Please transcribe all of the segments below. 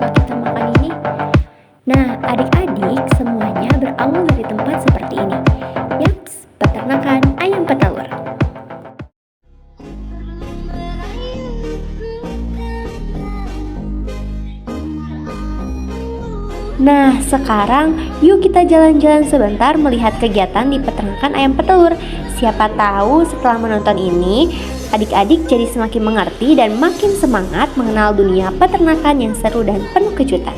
apa kita makan ini? Nah, adik-adik semuanya berawal dari tempat seperti ini. Yaps, peternakan ayam petelur. Nah, sekarang yuk kita jalan-jalan sebentar melihat kegiatan di peternakan ayam petelur. Siapa tahu setelah menonton ini, adik-adik jadi semakin mengerti dan makin semangat mengenal dunia peternakan yang seru dan penuh kejutan.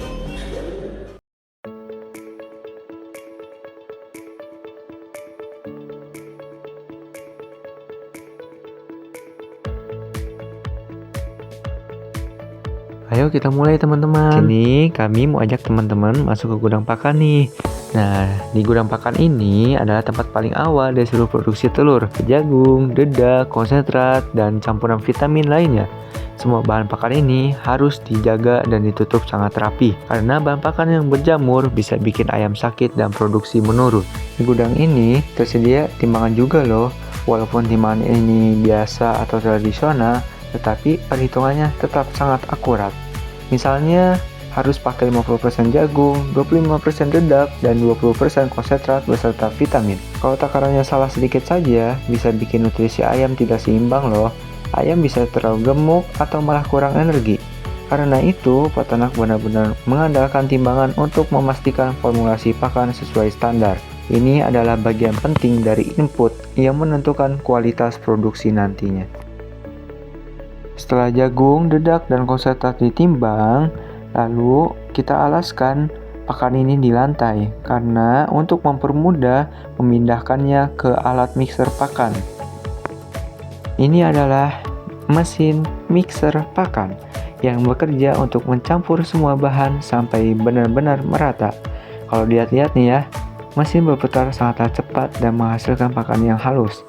Ayo kita mulai teman-teman. Kini kami mau ajak teman-teman masuk ke gudang pakan nih. Nah, di gudang pakan ini adalah tempat paling awal dari seluruh produksi telur, jagung, dedak, konsentrat, dan campuran vitamin lainnya. Semua bahan pakan ini harus dijaga dan ditutup sangat rapi, karena bahan pakan yang berjamur bisa bikin ayam sakit dan produksi menurun. Di gudang ini tersedia timbangan juga loh. Walaupun timbangan ini biasa atau tradisional, tetapi perhitungannya tetap sangat akurat. Misalnya harus pakai 50% jagung, 25% dedak, dan 20% konsentrat beserta vitamin. Kalau takarannya salah sedikit saja, bisa bikin nutrisi ayam tidak seimbang loh. Ayam bisa terlalu gemuk atau malah kurang energi. Karena itu, peternak benar-benar mengandalkan timbangan untuk memastikan formulasi pakan sesuai standar. Ini adalah bagian penting dari input yang menentukan kualitas produksi nantinya. Setelah jagung, dedak, dan konsentrat ditimbang, lalu kita alaskan pakan ini di lantai karena untuk mempermudah memindahkannya ke alat mixer pakan. Ini adalah mesin mixer pakan yang bekerja untuk mencampur semua bahan sampai benar-benar merata. Kalau dilihat-lihat nih ya, mesin berputar sangat cepat dan menghasilkan pakan yang halus.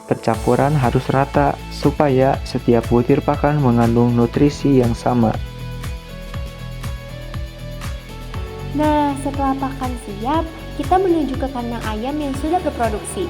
Pencampuran harus rata supaya setiap butir pakan mengandung nutrisi yang sama. Nah, setelah pakan siap, kita menuju ke kandang ayam yang sudah berproduksi.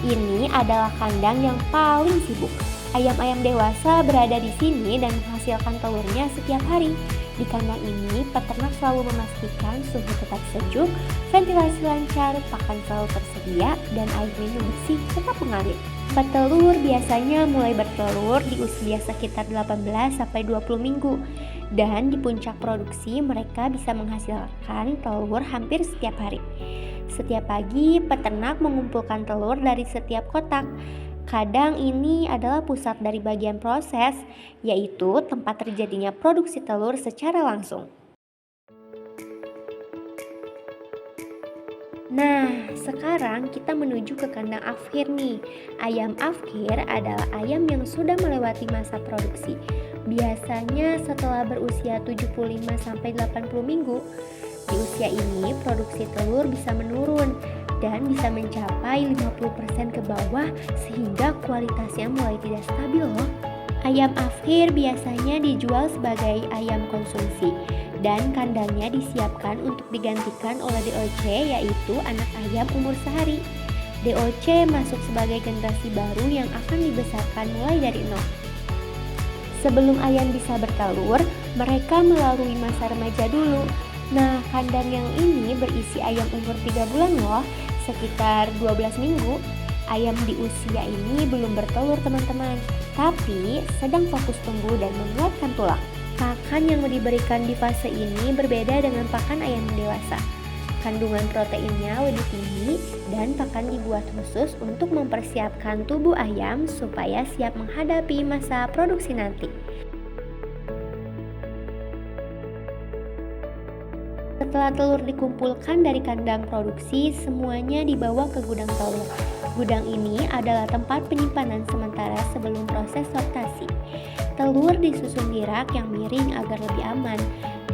Ini adalah kandang yang paling sibuk. Ayam-ayam dewasa berada di sini dan menghasilkan telurnya setiap hari. Di kandang ini, peternak selalu memastikan suhu tetap sejuk, ventilasi lancar, pakan selalu tersedia, dan air minum bersih tetap mengalir. Petelur biasanya mulai bertelur di usia sekitar 18-20 minggu. Dan di puncak produksi mereka bisa menghasilkan telur hampir setiap hari. Setiap pagi, peternak mengumpulkan telur dari setiap kotak. Kadang ini adalah pusat dari bagian proses, yaitu tempat terjadinya produksi telur secara langsung. Nah, sekarang kita menuju ke kandang afkir nih. Ayam afkir adalah ayam yang sudah melewati masa produksi. Biasanya setelah berusia 75-80 minggu. Di usia ini, produksi telur bisa menurun dan bisa mencapai 50% ke bawah sehingga kualitasnya mulai tidak stabil loh. Ayam afkir biasanya dijual sebagai ayam konsumsi dan kandangnya disiapkan untuk digantikan oleh DOC, yaitu anak ayam umur sehari. DOC masuk sebagai generasi baru yang akan dibesarkan mulai dari nol. Sebelum ayam bisa bertelur, mereka melalui masa remaja dulu. Nah, kandang yang ini berisi ayam umur 3 bulan loh, sekitar 12 minggu. Ayam di usia ini belum bertelur teman-teman, tapi sedang fokus tumbuh dan menguatkan tulang. Pakan yang diberikan di fase ini berbeda dengan pakan ayam dewasa. Kandungan proteinnya lebih tinggi dan pakan dibuat khusus untuk mempersiapkan tubuh ayam supaya siap menghadapi masa produksi nanti. Setelah telur dikumpulkan dari kandang produksi, semuanya dibawa ke gudang telur. Gudang ini adalah tempat penyimpanan sementara sebelum proses sortasi. Telur disusun di rak yang miring agar lebih aman,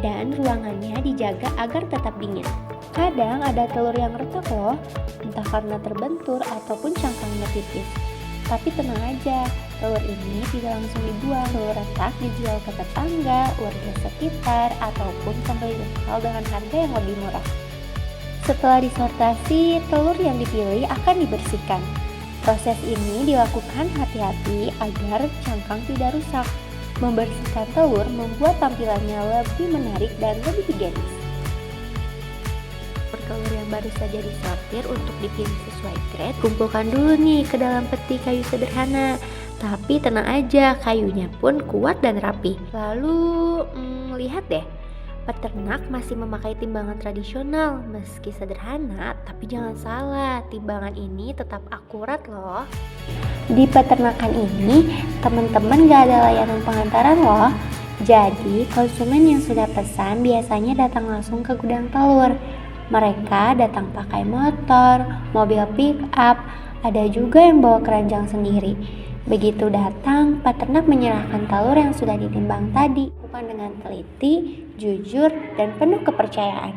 dan ruangannya dijaga agar tetap dingin. Kadang ada telur yang retak loh, entah karena terbentur ataupun cangkangnya tipis. Tapi tenang aja, telur ini tidak langsung dibuang. Telur retak dijual ke tetangga, warga sekitar, ataupun pembeli lokal dengan harga yang lebih murah. Setelah disortasi, telur yang dipilih akan dibersihkan. Proses ini dilakukan hati-hati agar cangkang tidak rusak. Membersihkan telur membuat tampilannya lebih menarik dan lebih higienis. Telur yang baru saja disortir untuk dipilih sesuai grade, kumpulkan dulu nih ke dalam peti kayu sederhana. Tapi tenang aja, kayunya pun kuat dan rapi. Lalu, lihat deh, peternak masih memakai timbangan tradisional. Meski sederhana, tapi jangan salah, timbangan ini tetap akurat loh. Di peternakan ini, teman-teman gak ada layanan pengantaran loh. Jadi, konsumen yang sudah pesan biasanya datang langsung ke gudang telur. Mereka datang pakai motor, mobil pick up, ada juga yang bawa keranjang sendiri. Begitu datang, peternak menyerahkan telur yang sudah ditimbang tadi, bukan dengan teliti, jujur, dan penuh kepercayaan.